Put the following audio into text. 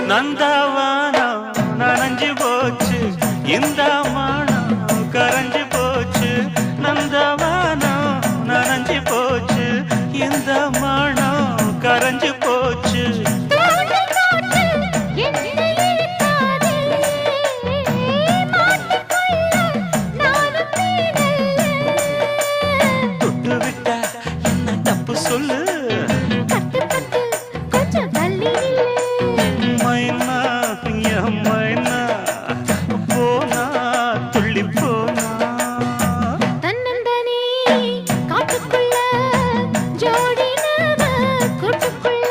நந்தவானம் நனைஞ்சு போச்சு இந்த மானம் கரைஞ்சு போச்சு நந்தவானம் நனைஞ்சு போச்சு இந்த மானம் கரைஞ்சு போச்சு தொட்டு விட்டா என்ன தப்பு சொல்லு மைனா என் மைனா போனா துள்ளி போனா தன்னந்தனி காட்டுக்குள்ள ஜோடி கூட்டுக்குள்ள